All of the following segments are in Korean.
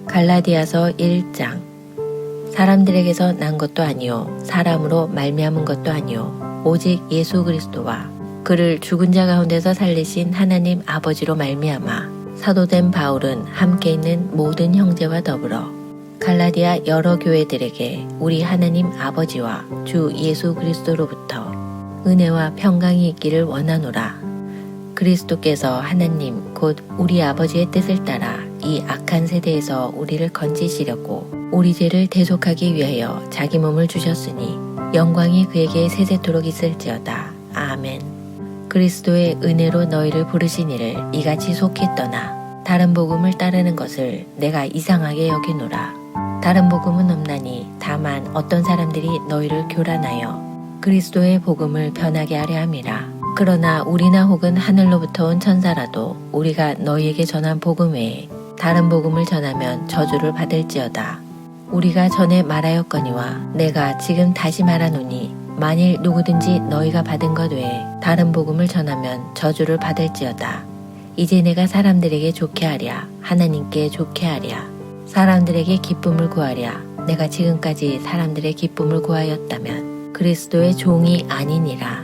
갈라디아서 1장. 사람들에게서 난 것도 아니요 사람으로 말미암은 것도 아니요 오직 예수 그리스도와 그를 죽은 자 가운데서 살리신 하나님 아버지로 말미암아 사도된 바울은 함께 있는 모든 형제와 더불어 갈라디아 여러 교회들에게 우리 하나님 아버지와 주 예수 그리스도로부터 은혜와 평강이 있기를 원하노라. 그리스도께서 하나님 곧 우리 아버지의 뜻을 따라 이 악한 세대에서 우리를 건지시려고 우리 죄를 대속하기 위하여 자기 몸을 주셨으니 영광이 그에게 세세토록 있을지어다. 아멘. 그리스도의 은혜로 너희를 부르신 이를 이같이 속히 떠나 다른 복음을 따르는 것을 내가 이상하게 여기노라. 다른 복음은 없나니 다만 어떤 사람들이 너희를 교란하여 그리스도의 복음을 변하게 하려 함이라. 그러나 우리나 혹은 하늘로부터 온 천사라도 우리가 너희에게 전한 복음 외에 다른 복음을 전하면 저주를 받을지어다. 우리가 전에 말하였거니와 내가 지금 다시 말하노니 만일 누구든지 너희가 받은 것 외에 다른 복음을 전하면 저주를 받을지어다. 이제 내가 사람들에게 좋게 하랴 하나님께 좋게 하랴 사람들에게 기쁨을 구하랴 내가 지금까지 사람들의 기쁨을 구하였다면 그리스도의 종이 아니니라.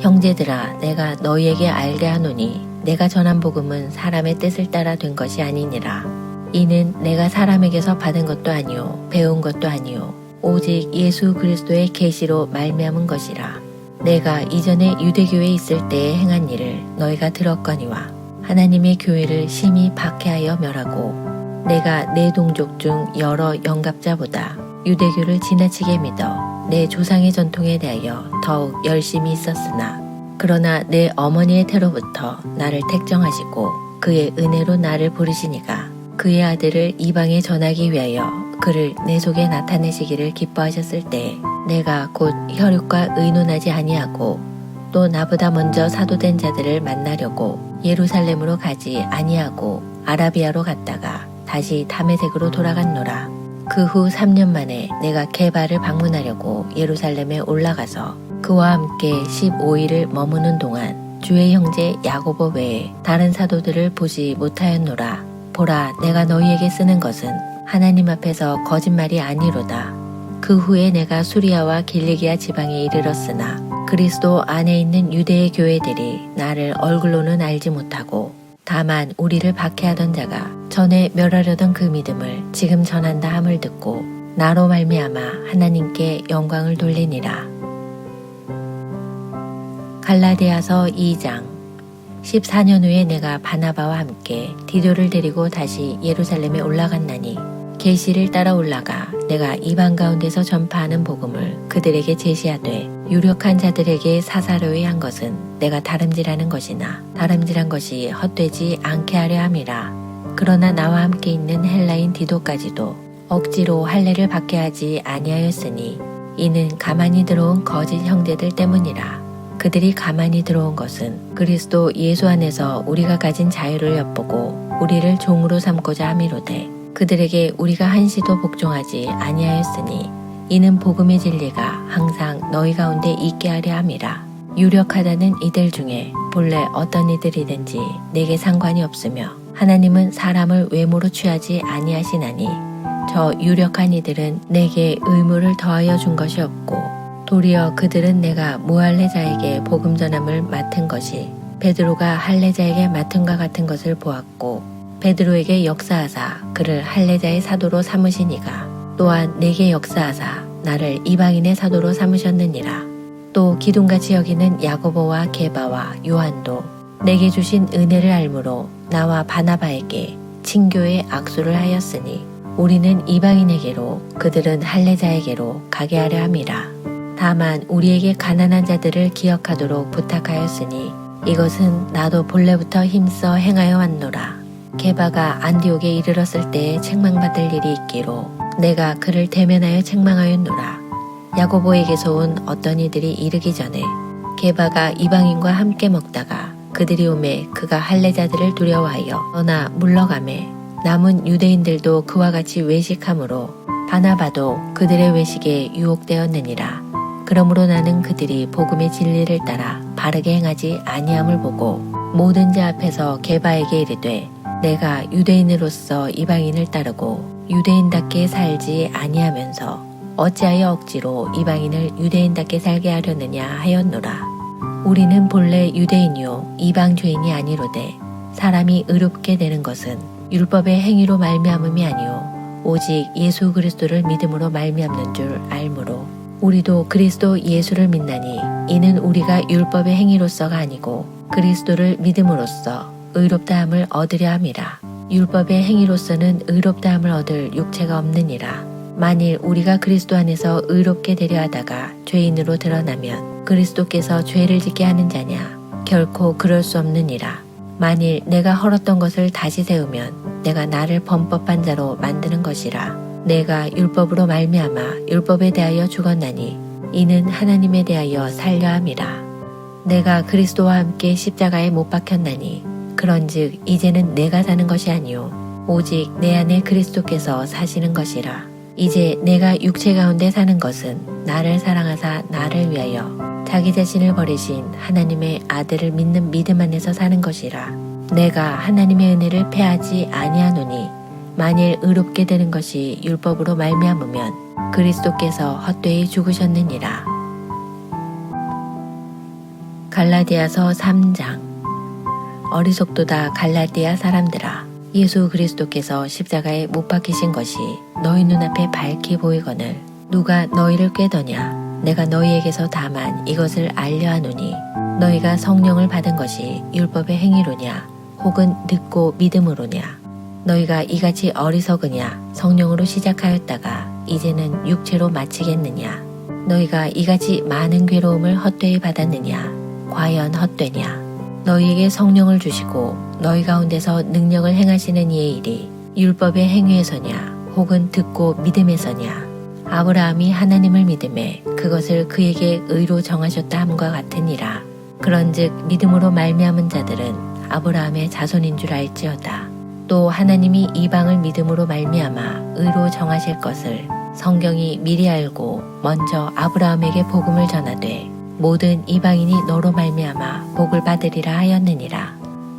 형제들아 내가 너희에게 알게 하노니 내가 전한 복음은 사람의 뜻을 따라 된 것이 아니니라. 이는 내가 사람에게서 받은 것도 아니요 배운 것도 아니요 오직 예수 그리스도의 계시로 말미암은 것이라. 내가 이전에 유대교회에 있을 때에 행한 일을 너희가 들었거니와 하나님의 교회를 심히 박해하여 멸하고 내가 내 동족 중 여러 영갑자보다 유대교를 지나치게 믿어 내 조상의 전통에 대하여 더욱 열심히 있었으나 그러나 내 어머니의 태로부터 나를 택정하시고 그의 은혜로 나를 부르시니가 그의 아들을 이방에 전하기 위하여 그를 내 속에 나타내시기를 기뻐하셨을 때 내가 곧 혈육과 의논하지 아니하고 또 나보다 먼저 사도된 자들을 만나려고 예루살렘으로 가지 아니하고 아라비아로 갔다가 다시 다메섹으로 돌아갔노라. 그 후 3년 만에 내가 게바를 방문하려고 예루살렘에 올라가서 그와 함께 15일을 머무는 동안 주의 형제 야고보 외에 다른 사도들을 보지 못하였노라. 보라 내가 너희에게 쓰는 것은 하나님 앞에서 거짓말이 아니로다. 그 후에 내가 수리아와 길리기아 지방에 이르렀으나 그리스도 안에 있는 유대의 교회들이 나를 얼굴로는 알지 못하고 다만 우리를 박해하던 자가 전에 멸하려던 그 믿음을 지금 전한다 함을 듣고 나로 말미암아 하나님께 영광을 돌리니라. 갈라디아서 2장. 14년 후에 내가 바나바와 함께 디도를 데리고 다시 예루살렘에 올라갔나니 계시를 따라 올라가 내가 이방 가운데서 전파하는 복음을 그들에게 제시하되 유력한 자들에게 사사로이 한 것은 내가 다름질하는 것이나 다름질한 것이 헛되지 않게 하려 함이라. 그러나 나와 함께 있는 헬라인 디도까지도 억지로 할례를 받게 하지 아니하였으니 이는 가만히 들어온 거짓 형제들 때문이라. 그들이 가만히 들어온 것은 그리스도 예수 안에서 우리가 가진 자유를 엿보고 우리를 종으로 삼고자 함이로되 그들에게 우리가 한시도 복종하지 아니하였으니 이는 복음의 진리가 항상 너희 가운데 있게 하려 함이라. 유력하다는 이들 중에 본래 어떤 이들이든지 내게 상관이 없으며 하나님은 사람을 외모로 취하지 아니하시나니 저 유력한 이들은 내게 의무를 더하여 준 것이 없고 도리어 그들은 내가 무할례자에게 복음 전함을 맡은 것이 베드로가 할례자에게 맡은과 같은 것을 보았고 베드로에게 역사하사 그를 할례자의 사도로 삼으시니가 또한 내게 역사하사 나를 이방인의 사도로 삼으셨느니라. 또 기둥같이 여기는 야고보와 게바와 요한도 내게 주신 은혜를 알므로 나와 바나바에게 친교의 악수를 하였으니 우리는 이방인에게로 그들은 할례자에게로 가게 하려 함이라. 다만 우리에게 가난한 자들을 기억하도록 부탁하였으니 이것은 나도 본래부터 힘써 행하여 왔노라. 게바가 안디옥에 이르렀을 때에 책망받을 일이 있기로 내가 그를 대면하여 책망하였노라. 야고보에게서 온 어떤 이들이 이르기 전에 게바가 이방인과 함께 먹다가 그들이 오매 그가 할례자들을 두려워하여 떠나 물러가매 남은 유대인들도 그와 같이 외식하므로 바나바도 그들의 외식에 유혹되었느니라. 그러므로 나는 그들이 복음의 진리를 따라 바르게 행하지 아니함을 보고 모든 자 앞에서 게바에게 이르되 내가 유대인으로서 이방인을 따르고 유대인답게 살지 아니하면서 어찌하여 억지로 이방인을 유대인답게 살게 하려느냐 하였노라. 우리는 본래 유대인이요 이방 죄인이 아니로되 사람이 의롭게 되는 것은 율법의 행위로 말미암음이 아니요 오직 예수 그리스도를 믿음으로 말미암는 줄 알므로 우리도 그리스도 예수를 믿나니 이는 우리가 율법의 행위로서가 아니고 그리스도를 믿음으로써 의롭다함을 얻으려 함이라. 율법의 행위로서는 의롭다함을 얻을 육체가 없느니라. 만일 우리가 그리스도 안에서 의롭게 되려 하다가 죄인으로 드러나면 그리스도께서 죄를 짓게 하는 자냐? 결코 그럴 수 없느니라. 만일 내가 헐었던 것을 다시 세우면 내가 나를 범법한 자로 만드는 것이라. 내가 율법으로 말미암아 율법에 대하여 죽었나니 이는 하나님에 대하여 살려 함이라. 내가 그리스도와 함께 십자가에 못 박혔나니 그런즉 이제는 내가 사는 것이 아니요 오직 내 안에 그리스도께서 사시는 것이라. 이제 내가 육체 가운데 사는 것은 나를 사랑하사 나를 위하여 자기 자신을 버리신 하나님의 아들을 믿는 믿음 안에서 사는 것이라. 내가 하나님의 은혜를 패하지 아니하노니 만일 의롭게 되는 것이 율법으로 말미암으면 그리스도께서 헛되이 죽으셨느니라. 갈라디아서 3장. 어리석도다 갈라디아 사람들아, 예수 그리스도께서 십자가에 못 박히신 것이 너희 눈앞에 밝히 보이거늘 누가 너희를 꾀더냐? 내가 너희에게서 다만 이것을 알려하노니 너희가 성령을 받은 것이 율법의 행위로냐 혹은 듣고 믿음으로냐? 너희가 이같이 어리석으냐? 성령으로 시작하였다가 이제는 육체로 마치겠느냐? 너희가 이같이 많은 괴로움을 헛되이 받았느냐? 과연 헛되냐? 너희에게 성령을 주시고 너희 가운데서 능력을 행하시는 이의 일이 율법의 행위에서냐 혹은 듣고 믿음에서냐? 아브라함이 하나님을 믿음에 그것을 그에게 의로 정하셨다 함과 같으니라. 그런즉 믿음으로 말미암은 자들은 아브라함의 자손인 줄 알지어다. 또 하나님이 이방을 믿음으로 말미암아 의로 정하실 것을 성경이 미리 알고 먼저 아브라함에게 복음을 전하되 모든 이방인이 너로 말미암아 복을 받으리라 하였느니라.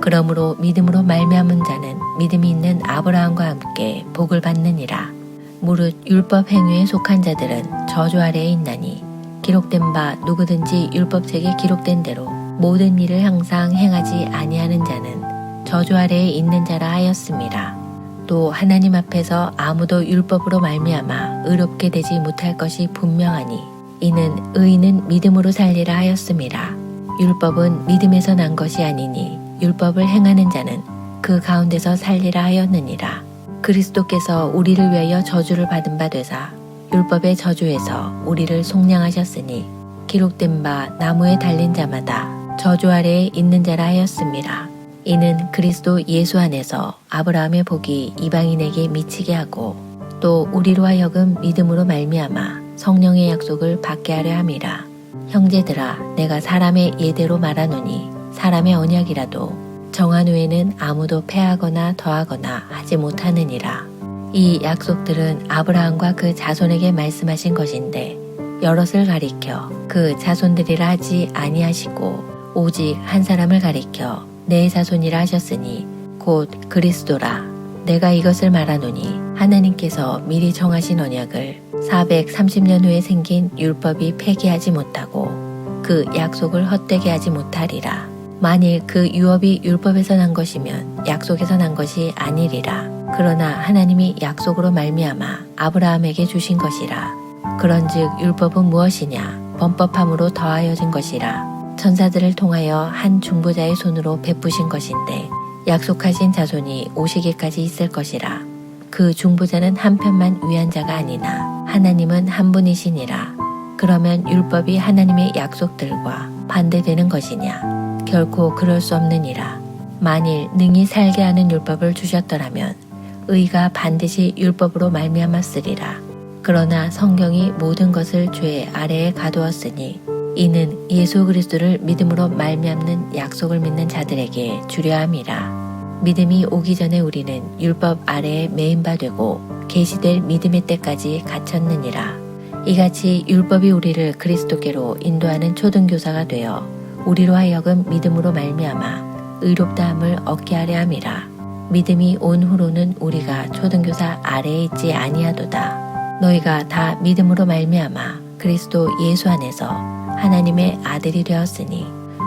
그러므로 믿음으로 말미암은 자는 믿음이 있는 아브라함과 함께 복을 받느니라. 무릇 율법 행위에 속한 자들은 저주 아래에 있나니 기록된 바 누구든지 율법책에 기록된 대로 모든 일을 항상 행하지 아니하는 자는 저주 아래에 있는 자라 하였음이라. 또 하나님 앞에서 아무도 율법으로 말미암아 의롭게 되지 못할 것이 분명하니 이는 의인은 믿음으로 살리라 하였음이라. 율법은 믿음에서 난 것이 아니니 율법을 행하는 자는 그 가운데서 살리라 하였느니라. 그리스도께서 우리를 위하여 저주를 받은 바 되사 율법의 저주에서 우리를 속량하셨으니 기록된 바 나무에 달린 자마다 저주 아래에 있는 자라 하였음이라. 이는 그리스도 예수 안에서 아브라함의 복이 이방인에게 미치게 하고 또 우리로 하여금 믿음으로 말미암아 성령의 약속을 받게 하려 함이라. 형제들아, 내가 사람의 예대로 말하노니 사람의 언약이라도 정한 후에는 아무도 패하거나 더하거나 하지 못하느니라. 이 약속들은 아브라함과 그 자손에게 말씀하신 것인데 여럿을 가리켜 그 자손들이라 하지 아니하시고 오직 한 사람을 가리켜 내 자손이라 하셨으니 곧 그리스도라. 내가 이것을 말하노니 하나님께서 미리 정하신 언약을 430년 후에 생긴 율법이 폐기하지 못하고 그 약속을 헛되게 하지 못하리라. 만일 그 유업이 율법에서 난 것이면 약속에서 난 것이 아니리라. 그러나 하나님이 약속으로 말미암아 아브라함에게 주신 것이라. 그런즉 율법은 무엇이냐? 범법함으로 더하여진 것이라. 천사들을 통하여 한 중보자의 손으로 베푸신 것인데 약속하신 자손이 오시기까지 있을 것이라. 그 중보자는 한편만 위한 자가 아니나 하나님은 한 분이시니라. 그러면 율법이 하나님의 약속들과 반대되는 것이냐? 결코 그럴 수 없느니라. 만일 능히 살게 하는 율법을 주셨더라면 의가 반드시 율법으로 말미암았으리라. 그러나 성경이 모든 것을 죄 아래에 가두었으니 이는 예수 그리스도를 믿음으로 말미암는 약속을 믿는 자들에게 주려 함이라. 믿음이 오기 전에 우리는 율법 아래에 매인 바 되고 계시될 믿음의 때까지 갇혔느니라. 이같이 율법이 우리를 그리스도께로 인도하는 초등교사가 되어 우리로 하여금 믿음으로 말미암아 의롭다함을 얻게 하려 함이라. 믿음이 온 후로는 우리가 초등교사 아래에 있지 아니하도다. 너희가 다 믿음으로 말미암아 그리스도 예수 안에서 하나님의 아들이 되었으니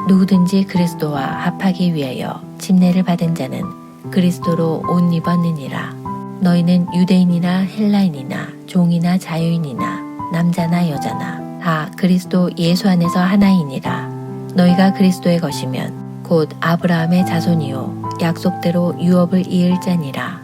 누구든지 그리스도와 합하기 위하여 침례를 받은 자는 그리스도로 옷 입었느니라. 너희는 유대인이나 헬라인이나 종이나 자유인이나 남자나 여자나 다 그리스도 예수 안에서 하나이니라. 너희가 그리스도의 것이면 곧 아브라함의 자손이요 약속대로 유업을 이을 자니라.